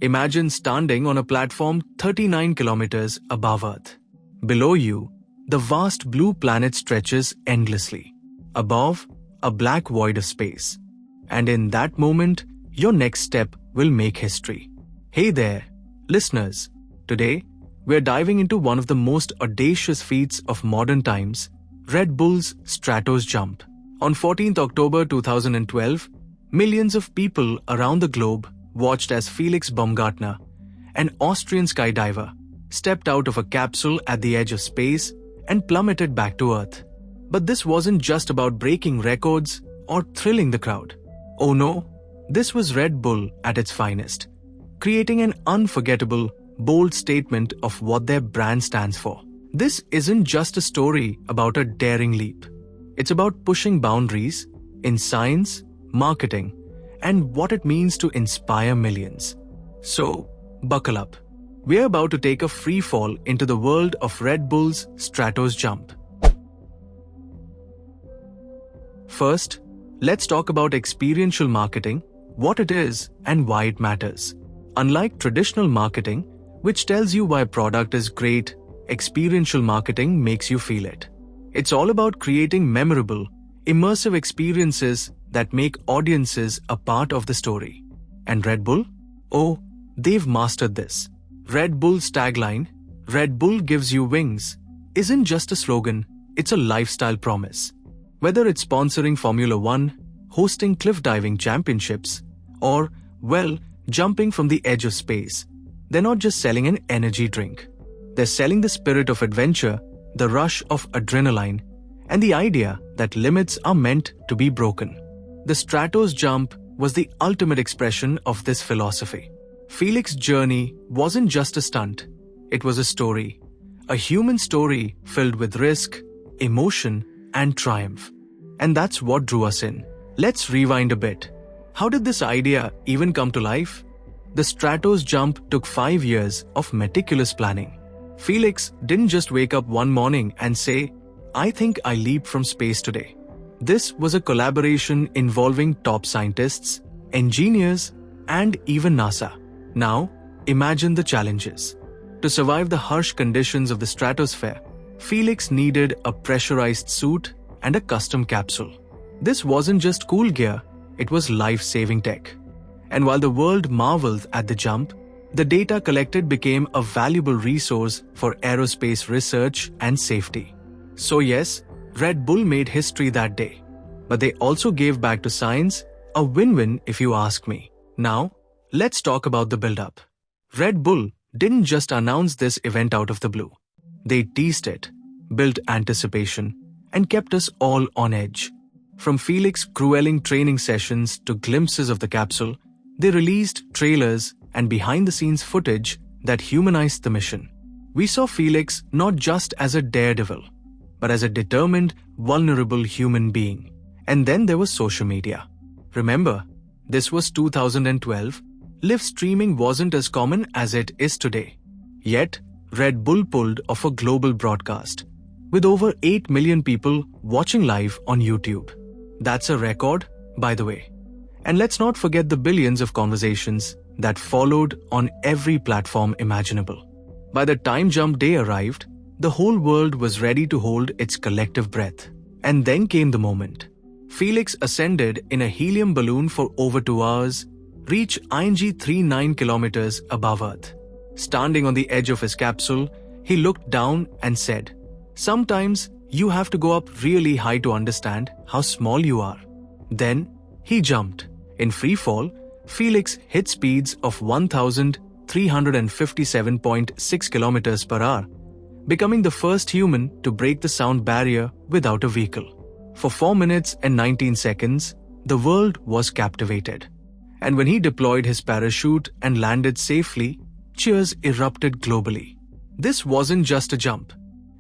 Imagine standing on a platform 39 kilometers above Earth. Below you, the vast blue planet stretches endlessly. Above, a black void of space. And in that moment, your next step will make history. Hey there, listeners. Today, we're diving into one of the most audacious feats of modern times, Red Bull's Stratos jump. On 14th October 2012, millions of people around the globe watched as Felix Baumgartner, an Austrian skydiver, stepped out of a capsule at the edge of space and plummeted back to Earth. But this wasn't just about breaking records or thrilling the crowd. Oh no, this was Red Bull at its finest, creating an unforgettable, bold statement of what their brand stands for. This isn't just a story about a daring leap. It's about pushing boundaries in science, marketing, and what it means to inspire millions. So, buckle up. We're about to take a free fall into the world of Red Bull's Stratos jump. First, let's talk about experiential marketing, what it is and why it matters. Unlike traditional marketing, which tells you why a product is great, experiential marketing makes you feel it. It's all about creating memorable, immersive experiences that make audiences a part of the story. And Red Bull? Oh, they've mastered this. Red Bull's tagline, "Red Bull gives you wings," isn't just a slogan, it's a lifestyle promise. Whether it's sponsoring Formula One, hosting cliff diving championships, or, well, jumping from the edge of space, they're not just selling an energy drink. They're selling the spirit of adventure, the rush of adrenaline, and the idea that limits are meant to be broken. The Stratos jump was the ultimate expression of this philosophy. Felix's journey wasn't just a stunt, it was a story. A human story filled with risk, emotion, and triumph. And that's what drew us in. Let's rewind a bit. How did this idea even come to life? The Stratos jump took 5 years of meticulous planning. Felix didn't just wake up one morning and say, "I think I leap from space today." This was a collaboration involving top scientists, engineers, and even NASA. Now, imagine the challenges. To survive the harsh conditions of the stratosphere, Felix needed a pressurized suit and a custom capsule. This wasn't just cool gear, it was life-saving tech. And while the world marveled at the jump, the data collected became a valuable resource for aerospace research and safety. So yes, Red Bull made history that day. But they also gave back to science, a win-win if you ask me. Now, let's talk about the build-up. Red Bull didn't just announce this event out of the blue. They teased it, built anticipation, and kept us all on edge. From Felix grueling training sessions to glimpses of the capsule, they released trailers and behind-the-scenes footage that humanized the mission. We saw Felix not just as a daredevil, but as a determined, vulnerable human being. And then there was social media. Remember, this was 2012. Live streaming wasn't as common as it is today. Yet, Red Bull pulled off a global broadcast, with over 8 million people watching live on YouTube. That's a record, by the way. And let's not forget the billions of conversations that followed on every platform imaginable. By the time jump day arrived, the whole world was ready to hold its collective breath. And then came the moment. Felix ascended in a helium balloon for over 2 hours, reached 39 kilometers above Earth. Standing on the edge of his capsule, he looked down and said, "Sometimes you have to go up really high to understand how small you are." Then, he jumped. In free fall, Felix hit speeds of 1,357.6 kilometers per hour, becoming the first human to break the sound barrier without a vehicle. For 4 minutes and 19 seconds, the world was captivated. And when he deployed his parachute and landed safely, cheers erupted globally. This wasn't just a jump.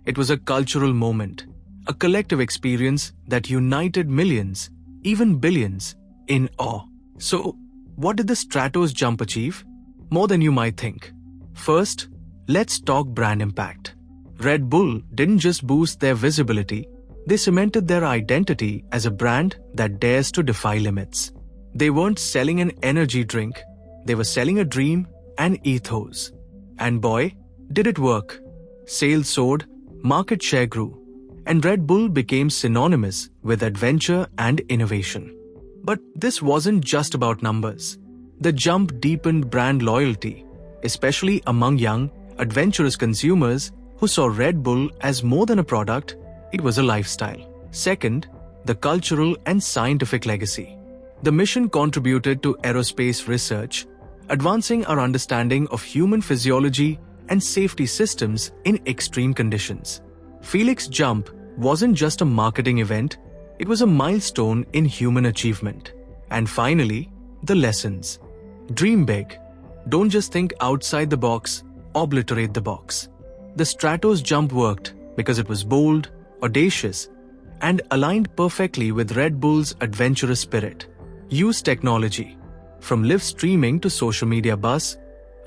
It was a cultural moment, a collective experience that united millions, even billions, in awe. So, what did the Stratos jump achieve? More than you might think. First, let's talk brand impact. Red Bull didn't just boost their visibility, they cemented their identity as a brand that dares to defy limits. They weren't selling an energy drink, they were selling a dream, and ethos. And boy, did it work. Sales soared, market share grew, and Red Bull became synonymous with adventure and innovation. But this wasn't just about numbers. The jump deepened brand loyalty, especially among young, adventurous consumers who saw Red Bull as more than a product, it was a lifestyle. Second, the cultural and scientific legacy. The mission contributed to aerospace research, advancing our understanding of human physiology and safety systems in extreme conditions. Felix Jump wasn't just a marketing event, it was a milestone in human achievement. And finally, the lessons. Dream big. Don't just think outside the box, obliterate the box. The Stratos jump worked because it was bold, audacious, and aligned perfectly with Red Bull's adventurous spirit. Use technology. From live streaming to social media buzz,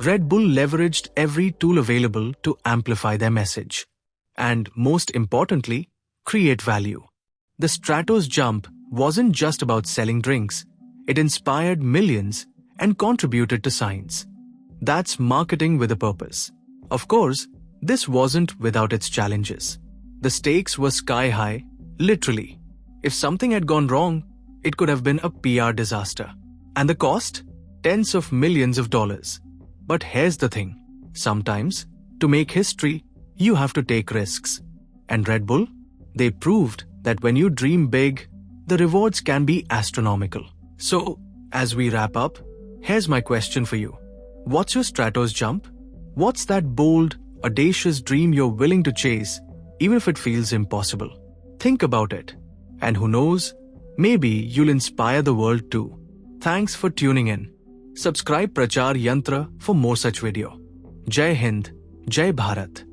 Red Bull leveraged every tool available to amplify their message. And most importantly, create value. The Stratos jump wasn't just about selling drinks. It inspired millions and contributed to science. That's marketing with a purpose. Of course, this wasn't without its challenges. The stakes were sky high, literally. If something had gone wrong, it could have been a PR disaster. And the cost? Tens of millions of dollars. But here's the thing. Sometimes, to make history, you have to take risks. And Red Bull? They proved that when you dream big, the rewards can be astronomical. So, as we wrap up, here's my question for you. What's your Stratos jump? What's that bold, audacious dream you're willing to chase, even if it feels impossible? Think about it. And who knows, maybe you'll inspire the world too. Thanks for tuning in. Subscribe Prachar Yantra for more such video. Jai Hind, Jai Bharat.